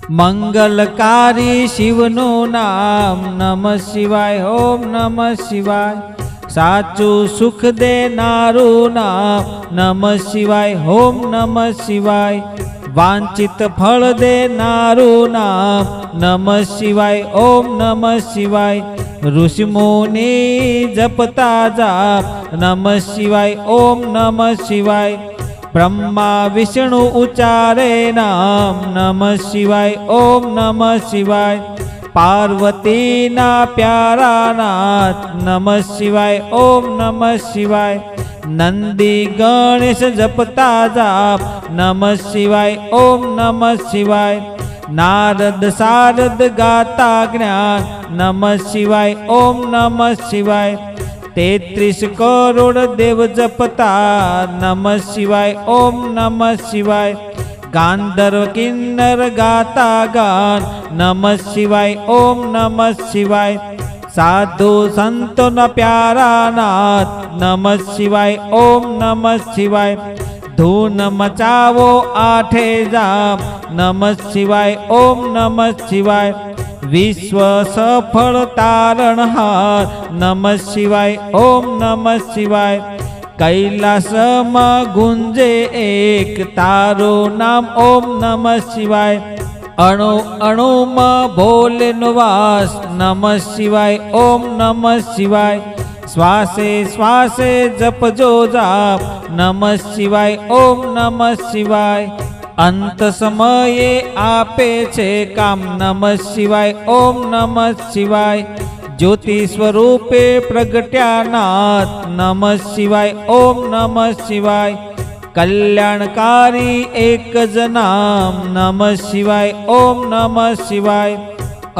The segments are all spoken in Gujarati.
મંગલકારી શિવનું નામ નમઃ શિવાય ઓમ નમઃ શિવાય. સાચું સુખ દેનારું નામ નમઃ શિવાય ઓમ નમઃ શિવાય. વાંચિત ફળ દેનારું નામ નમઃ શિવાય ઓમ નમઃ શિવાય. ઋષિમુનિ જપતા જાપ નમઃ શિવાય ઓમ નમઃ શિવાય. બ્રહ્મા વિષ્ણુ ઉચ્ચારે નામ નમઃ શિવાય ઓમ નમઃ શિવાય. પાર્વતીના પ્યારા નાથ નમઃ શિવાય ઓમ નમઃ શિવાય. નંદી ગણેશ જપતા જાપ નમઃ શિવાય ઓમ નમઃ શિવાય. નારદ સારદ ગાતા જ્ઞાન નમઃ શિવાય ઓમ નમઃ શિવાય. 33 કરોડ દેવ જપતા નમઃ શિવાય ઓમ નમઃ શિવાય. ગાંધર્વ કિન્નર ગાતા ગાન નમઃ શિવાય ઓમ નમઃ શિવાય. સાધુ સંતોના પ્યારા નાથ નમઃ શિવાય ઓમ નમઃ શિવાય. ધૂન મચાવો આઠે જામ નમઃ શિવાય ઓમ નમઃ શિવાય. વિશ્વ સફળ તારણહાર નમઃ શિવાય ઓમ નમઃ શિવાય. કૈલાસમાં ગુંજે એક તારું નામ ઓમ નમઃ શિવાય. અણુ અણુમાં ભોલેનો વાસ નમઃ શિવાય ઓમ નમઃ શિવાય. શ્વાસે શ્વાસે જપજો જાપ નમઃ શિવાય ઓમ નમઃ શિવાય. અંત સમયે આપે છે કામ નમઃ શિવાય ઓમ નમઃ શિવાય. જ્યોતિ સ્વરૂપે પ્રગટ્યા નાથ નમઃ શિવાય ઓમ નમઃ શિવાય. કલ્યાણકારી એક જ નામ નમઃ શિવાય ઓમ નમઃ શિવાય.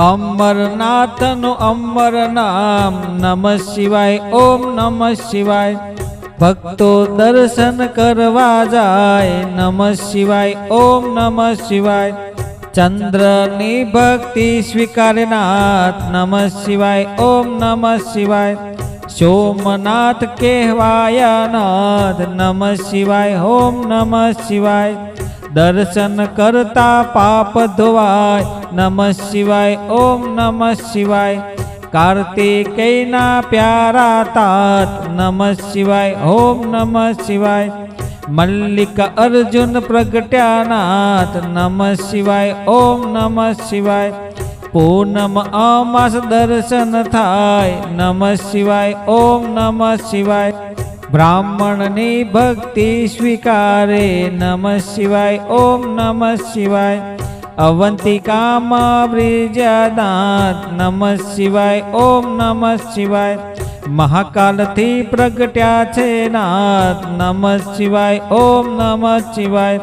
અમરનાથનું અમર નામ નમઃ શિવાય ઓમ નમઃ શિવાય. ભક્તો દર્શન કરવા જાય નમઃ શિવાય ઓમ નમઃ શિવાય. ચંદ્રની ભક્તિ સ્વીકારનાથ નમઃ શિવાય ઓમ નમઃ શિવાય. સોમનાથ કહેવાય નાથ નમઃ શિવાય ઓમ નમઃ શિવાય. દર્શન કરતા પાપ ધોવાય નમઃ શિવાય ઓમ નમઃ શિવાય. કાર્તિકેયના પ્યારા તાત નમઃ શિવાય ઓમ નમઃ શિવાય. મલ્લિક અર્જુન પ્રગટ્યા નાથ નમઃ શિવાય ઓમ નમઃ શિવાય. પૂનમ અમાસ દર્શન થાય નમઃ શિવાય ઓમ નમઃ શિવાય. બ્રાહ્મણની ભક્તિ સ્વીકારે નમઃ શિવાય ઓમ નમઃ શિવાય. અવંતિકામાં બ્રિજનાથ નમઃ શિવાય ઓમ નમઃ શિવાય. મહાકાલથી પ્રગટ્યા છે નાથ નમઃ શિવાય ઓમ નમઃ શિવાય.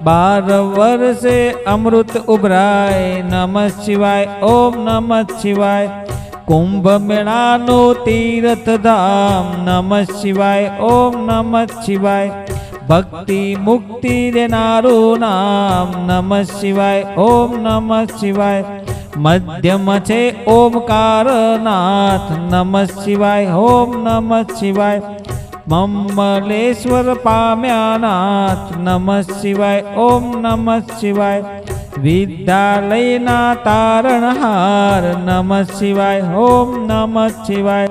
12 વર્ષે અમૃત ઉભરાય નમઃ શિવાય ઓમ નમઃ શિવાય. કુંભ મેળાનું તીર્થધામ નમઃ શિવાય ઓમ નમઃ શિવાય. ભક્તિ મુક્તિ દેનારું નામ નમઃ શિવાય ઓમ નમઃ શિવાય. મધ્યમ છે ઓમકાર નાથ નમઃ શિવાય ઓમ નમઃ શિવાય. મમલેશ્વર પામ્યા નાથ નમઃ શિવાય ઓમ નમઃ શિવાય. વિદ્યાલયના તારણહાર નમઃ શિવાય ઓમ નમઃ શિવાય.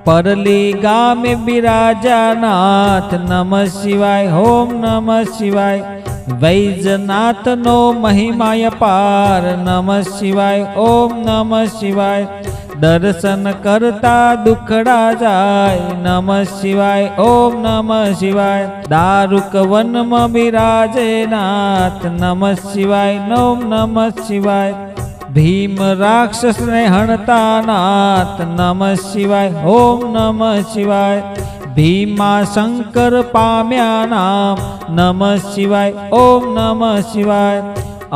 પરલી ગામે બિરાજાનાથ નમઃ શિવાય ઓમ નમઃ શિવાય. વૈજનાથનો મહિમાય પાર નમઃ શિવાય ઓમ નમઃ શિવાય. દર્શન કરતા દુખડા જાય નમઃ શિવાય ઓમ નમઃ શિવાય. દારૂક વનમાં બિરાજે નાથ નમઃ શિવાય ઓમ નમઃ શિવાય. ભીમ રાક્ષસને હણતા નાથ નમઃ શિવાય ઓમ નમઃ શિવાય. ભીમા શંકર પામ્યા નામ નમઃ શિવાય ઓમ નમઃ શિવાય.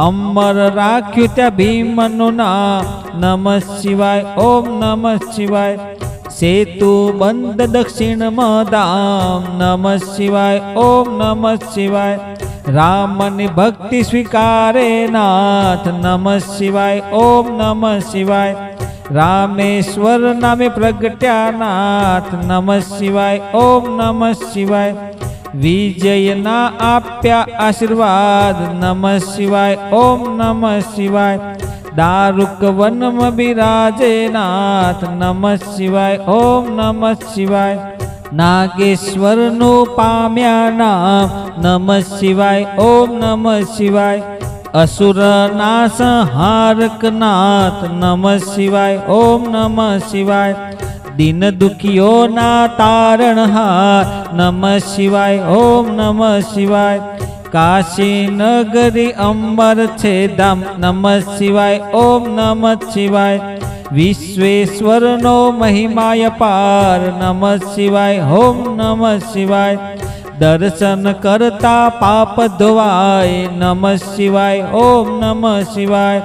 અમર રાખ્યું ત્યાં ભીમનું નામ નમઃ શિવાય ઓમ નમઃ શિવાય. સેતુ બંધ દક્ષિણમાં ધામ નમઃ શિવાય ઓમ નમઃ શિવાય. રામની ભક્તિ સ્વીકારે નાથ નમઃ શિવાય ઓમ નમઃ શિવાય. રામેશ્વર નામે પ્રગટ્યા નાથ નમઃ શિવાય ઓમ નમઃ શિવાય. વિજયના આપ્યા આશીર્વાદ નમઃ શિવાય ઓમ નમઃ શિવાય. દારૂક વનમાં બિરાજે નાથ નમઃ શિવાય ઓમ નમઃ શિવાય. નાગેશ્વરનું પામ્યા નામ નમઃ શિવાય ઓમ નમઃ શિવાય. અસુરના સંહારક નાથ નમઃ શિવાય ઓમ નમઃ શિવાય. દિન દુખીઓના તારણહાર નમઃ શિવાય ઓમ નમઃ શિવાય. કાશી નગરી અંબર છે ધામ નમઃ શિવાય ઓમ નમઃ શિવાય. વિશ્વેશ્વરનો મહિમાય પાર નમઃ શિવાય ઓમ નમઃ શિવાય. દર્શન કરતા પાપ ધોવાય નમઃ શિવાય ઓમ નમઃ શિવાય.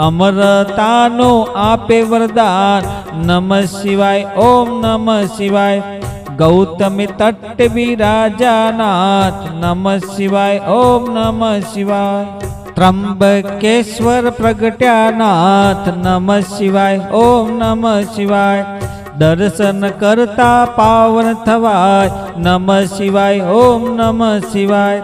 અમરતાનો આપે વરદાન નમઃ શિવાય ઓમ નમઃ શિવાય. ગૌતમી તટ બિરાજાનાથ નમઃ શિવાય ઓમ નમઃ શિવાય. ત્રંબકેશ્વર પ્રગટ્યાનાથ નમઃ શિવાય ઓમ નમઃ શિવાય. દર્શન કરતા પાવન થવાય નમઃ શિવાય ઓમ નમઃ શિવાય.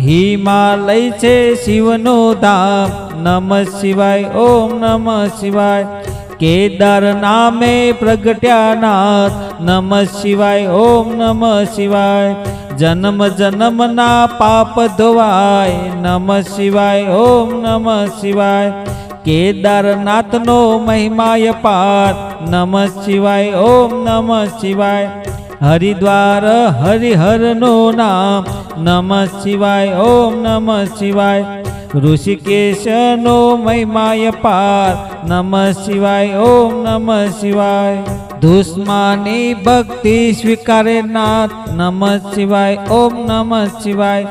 હિમાલય છે શિવનું ધામ નમઃ શિવાય ઓમ નમઃ શિવાય. કેદાર નામે પ્રગટ્યાનાથ નમઃ શિવાય ઓમ નમઃ શિવાય. જન્મ જન્મના પાપ ધોવાય નમઃ શિવાય ઓમ નમઃ શિવાય. કેદારનાથનો મહિમાય પાર નમઃ શિવાય ઓમ નમઃ શિવાય. હરિદ્વાર હરિહરનું નામ નમઃ શિવાય ઓમ નમઃ શિવાય. ઋષિકેશનો મહિમાય પાર નમઃ શિવાય ઓમ નમઃ શિવાય. દુશ્મની ભક્તિ સ્વીકારે નાથ નમઃ શિવાય ઓમ નમઃ શિવાય.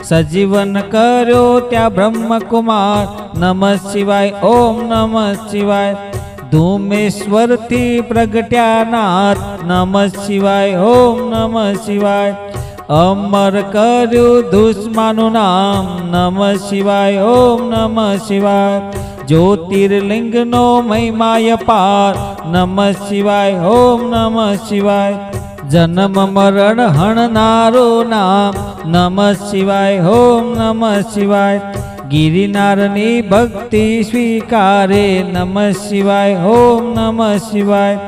સજીવન કર્યો ત્યાં બ્રહ્મકુમાર નમઃ શિવાય ઓમ નમઃ શિવાય. ધૂમેશ્વરથી પ્રગટ્યાનાથ નમઃ શિવાય ઓમ નમઃ શિવાય. અમર કર્યું દુશ્મનનું નામ નમઃ શિવાય ઓમ નમઃ શિવાય. જ્યોતિર્લિંગનો મહિમાય પાર નમઃ શિવાય ઓમ નમઃ શિવાય. જન્મ મરણ હણનારું નામ નમઃ શિવાય ઓમ નમઃ શિવાય. ગિરિનારની ભક્તિ સ્વીકારે નમઃ શિવાય ઓમ નમઃ શિવાય.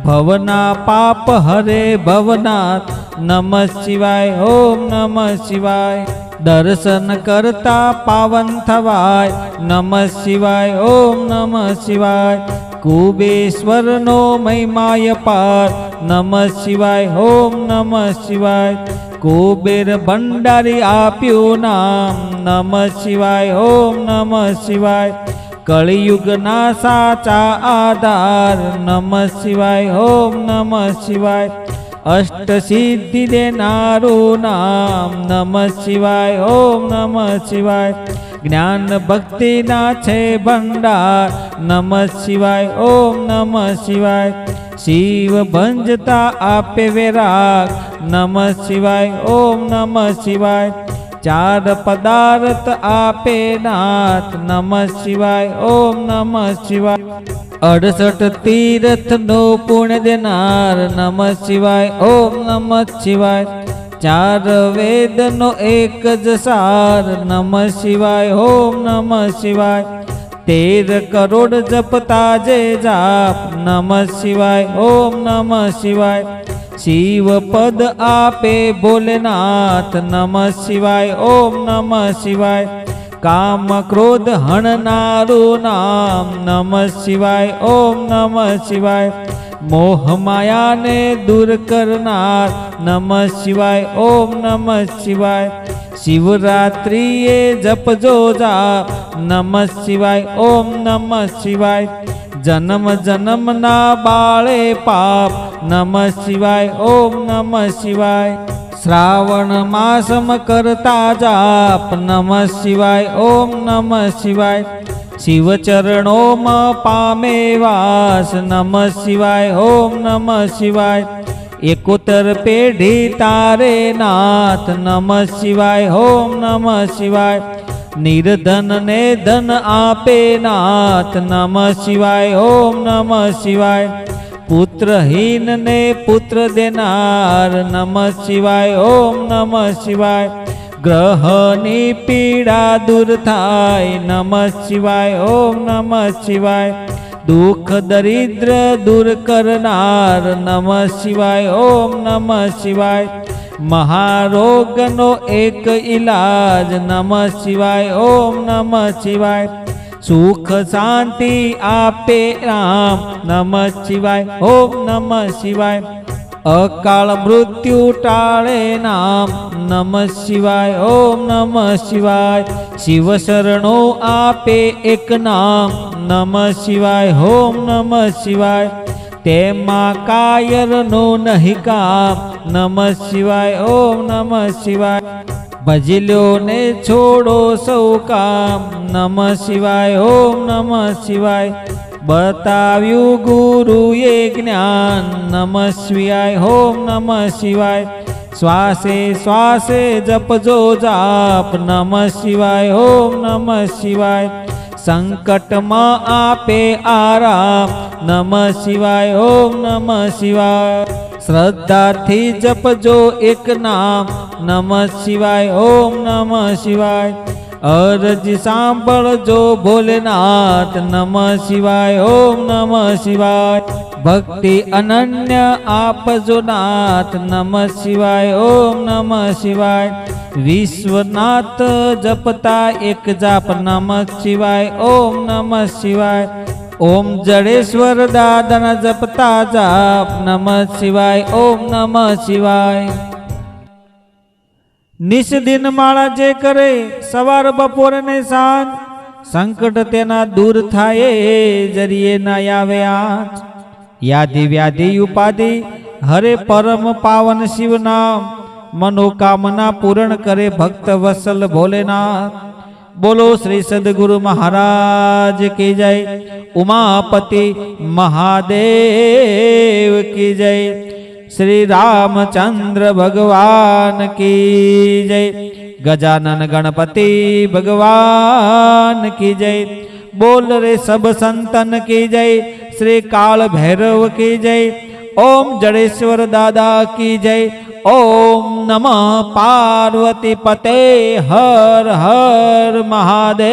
ભવના પાપ હરે ભવનાથ નમઃ શિવાય ઓમ નમઃ શિવાય. દર્શન કરતા પાવન થવાય નમઃ શિવાય ઓમ નમઃ શિવાય. કુબેશ્વરનો મહિમાય પાર નમઃ શિવાય ઓમ નમઃ શિવાય. કુબેર ભંડારી આપ્યું નામ નમઃ શિવાય ઓમ નમઃ શિવાય. કળિયુગના સાચા આધાર નમઃ શિવાય ઓમ નમઃ શિવાય. અષ્ટ સિદ્ધિ દેનારું નામ નમઃ શિવાય ઓમ નમઃ શિવાય. જ્ઞાન ભક્તિના છે ભંડાર નમઃ શિવાય ઓમ નમઃ શિવાય. શિવ ભંજતા આપે વિરાગ નમઃ શિવાય ઓમ નમઃ શિવાય. ચાર પદાર્થ આપે નાથ નમઃ શિવાય ઓમ નમઃ શિવાય. 68 તીર્થનો પુણ્ય દેનાર નમઃ શિવાય ઓમ નમઃ શિવાય. ચાર વેદનો એક જ સાર નમઃ શિવાય ઓમ નમઃ શિવાય. 13 કરોડ જપતા જે જાપ નમઃ શિવાય ઓમ નમઃ શિવાય. શિવ પદ આપે ભોલેનાથ નમઃ શિવાય ઓમ નમઃ શિવાય. કામ ક્રોધ હણનારું નામ નમઃ શિવાય ઓમ નમઃ શિવાય. મોહ માયાને દૂર કરનાર નમઃ શિવાય ઓમ નમઃ શિવાય. શિવરાત્રિએ જપજો જાપ નમઃ શિવાય ઓમ નમઃ શિવાય. જન્મ જન્મના બાળે પાપ નમઃ શિવાય ઓમ નમઃ શિવાય. શ્રાવણ માસમ કરતા જાપ નમઃ શિવાય ઓમ નમઃ શિવાય. શિવ ચરણોમાં પામે વાસ નમઃ શિવાય ઓમ નમઃ શિવાય. 71 પેઢી તારે નાથ નમઃ શિવાય ઓમ નમઃ શિવાય. નિર્ધન ને ધન આપે નાથ નમઃ શિવાય ઓમ નમઃ શિવાય. પુત્રહીન ને પુત્ર દેનાર નમઃ શિવાય ઓમ નમઃ શિવાય ગ્રહની પીડા દૂર થાય નમઃ શિવાય ઓમ નમઃ શિવાય દુઃખ દરિદ્ર દૂર કરનાર નમઃ શિવાય ઓમ નમઃ શિવાય મહારોગનો એક ઈલાજ નમઃ શિવાય ઓમ નમઃ શિવાય સુખ શાંતિ આપે રામ નમઃ શિવાય ઓમ નમઃ શિવાય અકાળ મૃત્યુ ટાળે નામ નમઃ શિવાય ઓમ નમઃ શિવાય શિવ શરણો આપે એક નામ નમઃ શિવાય ઓમ નમઃ શિવાય તેમાં કાયરનો નહીં કામ નમઃ શિવાય ઓમ નમઃ શિવાય ભજલ્યો ને છોડો સૌ કામ નમઃ શિવાય ઓમ નમઃ શિવાય બતાવ્યું ગુરુએ જ્ઞાન નમઃ શિવાય ઓમ નમઃ શિવાય શ્વાસે શ્વાસે જપજો જાપ નમઃ શિવાય ઓમ નમઃ શિવાય સંકટમાં આપે આરામ નમઃ શિવાય ઓમ નમઃ શિવાય શ્રદ્ધાથી જપજો એક નામ નમઃ શિવાય ઓમ નમઃ શિવાય અરજ સાંભળજો ભોલેનાથ નમઃ શિવાય ઓમ નમઃ શિવાય ભક્તિ અનન્ય આપજો નાથ નમઃ શિવાય ઓમ નમઃ શિવાય વિશ્વનાથ જપતા એક જાપ નમઃ શિવાય ઓમ નમઃ શિવાય ઓમ જડેશ્વર દાદાના જપતા જાપ નમઃ શિવાય ઓમ નમઃ શિવાય નિશ દિન માળા જે કરે સવાર બપોર ને સાંજ સંકટ તેના દૂર થાય જરીએ ના આવે આજ યાધિ વ્યાધિ ઉપાધિ હરે પરમ પાવન શિવ નામ મનોકામના પૂરણ કરે ભક્ત વત્સલ ભોલેનાથ બોલો શ્રી સદગુરુ મહારાજ કી જય ઉમાપતિ મહાદેવ કી જય શ્રી રામચંદ્ર ભગવાન કી જય ગજાનન ગણપતિ ભગવાન કી જય બોલ રે સબ સંતન કી જય શ્રી કાળ ભૈરવ કી જય ઓમ જડેશ્વર દાદા કી જય ઓમ નમઃ પાર્વતી પતે હર હર મહાદેવ।